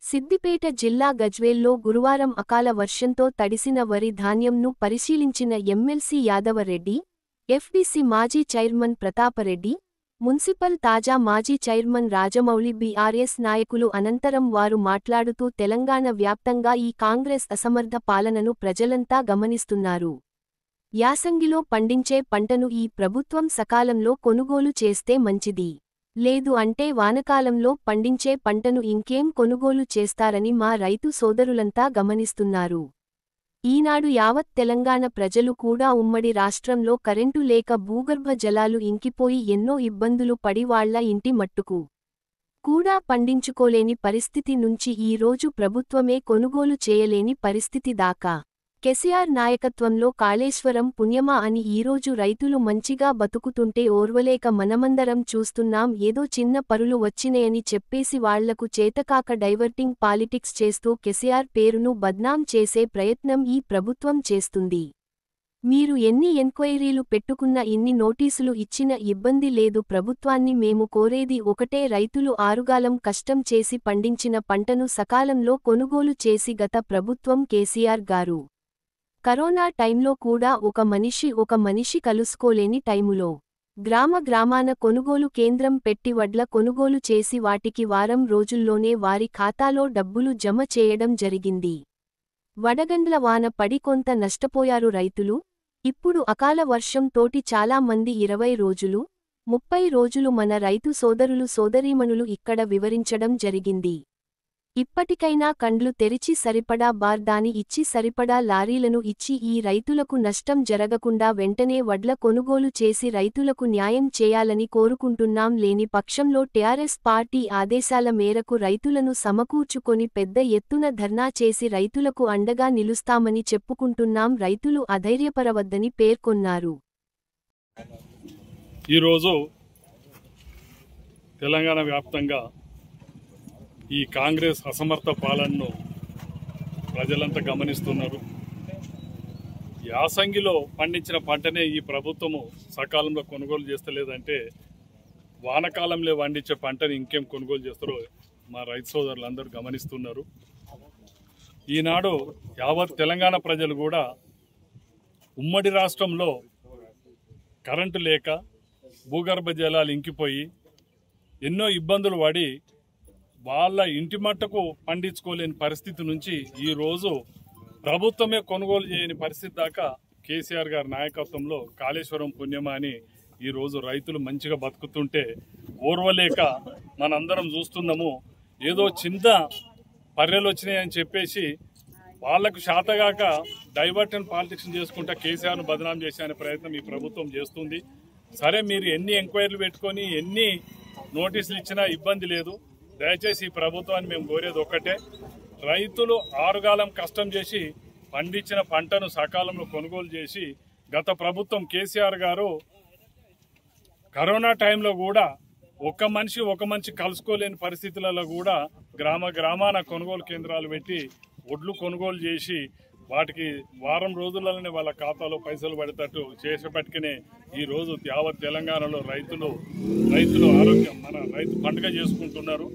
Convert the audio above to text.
సిద్దిపేట జిల్లా గజ్వేల్లో గురువారం అకాల వర్షంతో తడిసిన వరి ధాన్యంను పరిశీలించిన ఎమ్మెల్సీ యాదవరెడ్డి, ఎఫ్డీసీ మాజీ చైర్మన్ ప్రతాపరెడ్డి, మున్సిపల్ తాజా మాజీ చైర్మన్ రాజమౌళి బీఆర్ఎస్ నాయకులు అనంతరం వారు మాట్లాడుతూ తెలంగాణ వ్యాప్తంగా ఈ కాంగ్రెస్ అసమర్థ పాలనను ప్రజలంతా గమనిస్తున్నారు. యాసంగిలో పండించే పంటను ఈ ప్రభుత్వం సకాలంలో కొనుగోలు చేస్తే మంచిది. లేదు అంటే వానకాలంలో పండించే పంటను ఇంకేం కొనుగోలు చేస్తారని మా రైతు సోదరులంతా గమనిస్తున్నారు. ఈనాడు యావత్ తెలంగాణ ప్రజలు కూడా ఉమ్మడి రాష్ట్రంలో కరెంటు లేక భూగర్భ జలాలు ఇంకిపోయి ఎన్నో ఇబ్బందులు పడి వాళ్ల ఇంటి మట్టుకు కూడా పండించుకోలేని పరిస్థితి నుంచి ఈ రోజు ప్రభుత్వమే కొనుగోలు చేయలేని పరిస్థితి దాకా కేసీఆర్ నాయకత్వంలో కాళేశ్వరం పుణ్యమా అని ఈరోజు రైతులు మంచిగా బతుకుతుంటే ఓర్వలేక మనమందరం చూస్తున్నాం. ఏదో చిన్న పరులు వచ్చినాయని చెప్పేసి వాళ్లకు చేతకాక డైవర్టింగ్ పాలిటిక్స్ చేస్తూ కేసీఆర్ పేరును బద్నాం చేసే ప్రయత్నం ఈ ప్రభుత్వం చేస్తుంది. మీరు ఎన్ని ఎంక్వైరీలు పెట్టుకున్నా ఇన్ని నోటీసులు ఇచ్చిన ఇబ్బంది లేదు. ప్రభుత్వాన్ని మేము కోరేది ఒకటే, రైతులు ఆరుగాలం కష్టం చేసి పండించిన పంటను సకాలంలో కొనుగోలు చేసి గత ప్రభుత్వం కేసీఆర్ గారు కరోనా టైంలో కూడా ఒక మనిషి కలుసుకోలేని టైములో గ్రామాన కొనుగోలు కేంద్రం పెట్టి వడ్ల కొనుగోలు చేసి వాటికి వారం రోజుల్లోనే వారి ఖాతాలో డబ్బులు జమ చేయడం జరిగింది. వడగండ్ల వాన పడి కొంత నష్టపోయారు రైతులు. ఇప్పుడు అకాల వర్షం తోటి చాలా మంది 20 రోజులు, 30 రోజులు మన రైతు సోదరులు సోదరీమణులు ఇక్కడ వివరించడం జరిగింది. ఇప్పటికైనా కండ్లు తెరిచి సరిపడా బార్దాని ఇచ్చి సరిపడా లారీలను ఇచ్చి ఈ రైతులకు నష్టం జరగకుండా వెంటనే వడ్ల కొనుగోలు చేసి రైతులకు న్యాయం చేయాలని కోరుకుంటున్నాం. లేని పక్షంలో టీఆర్ఎస్ పార్టీ ఆదేశాల మేరకు రైతులను సమకూర్చుకొని పెద్ద ఎత్తున ధర్నా చేసి రైతులకు అండగా నిలుస్తామని చెప్పుకుంటున్నాం. రైతులు అధైర్యపరవద్దని పేర్కొన్నారు. ఈరోజు తెలంగాణ వ్యాప్తంగా ఈ కాంగ్రెస్ అసమర్థ పాలనను ప్రజలంతా గమనిస్తున్నారు. యాసంగిలో పండించిన పంటనే ఈ ప్రభుత్వము సకాలంలో కొనుగోలు చేస్తలేదంటే వానకాలంలో పండించే పంటని ఇంకేం కొనుగోలు చేస్తారో మా రైతు సోదరులందరూ గమనిస్తున్నారు. ఈనాడు యావత్ తెలంగాణ ప్రజలు కూడా ఉమ్మడి రాష్ట్రంలో కరెంటు లేక భూగర్భ జలాలు ఇంకిపోయి ఎన్నో ఇబ్బందులు పడి వాళ్ళ ఇంటి మట్టుకు పండించుకోలేని పరిస్థితి నుంచి ఈరోజు ప్రభుత్వమే కొనుగోలు చేయని పరిస్థితి దాకా కేసీఆర్ గారి నాయకత్వంలో కాళేశ్వరం పుణ్యమా అని ఈరోజు రైతులు మంచిగా బతుకుతుంటే ఓర్వలేక మనందరం చూస్తున్నాము. ఏదో చిన్న పర్రెలు వచ్చినాయని చెప్పేసి వాళ్లకు శాతగాక డైవర్షన్ పాలిటిక్స్ చేసుకుంటా కేసీఆర్ను బదనాం చేసే ప్రయత్నం ఈ ప్రభుత్వం చేస్తుంది. సరే, మీరు ఎన్ని ఎంక్వైరీలు పెట్టుకొని ఎన్ని నోటీసులు ఇచ్చినా ఇబ్బంది లేదు. దయచేసి ఈ ప్రభుత్వాన్ని మేము కోరేది ఒక్కటే, రైతులు ఆరుగాలం కష్టం చేసి పండించిన పంటను సకాలంలో కొనుగోలు చేసి గత ప్రభుత్వం కేసీఆర్ గారు కరోనా టైంలో కూడా ఒక మనిషి కలుసుకోలేని పరిస్థితులలో కూడా గ్రామాన కొనుగోలు కేంద్రాలు పెట్టి ఒడ్లు కొనుగోలు చేసి వాటికి వారం రోజులలోనే వాళ్ళ ఖాతాలో పైసలు పడేటట్టు చేసేపట్టుకునే ఈరోజు యావత్ తెలంగాణలో రైతులు ఆరోగ్యం రైతు పండుగ చేసుకుంటున్నారు.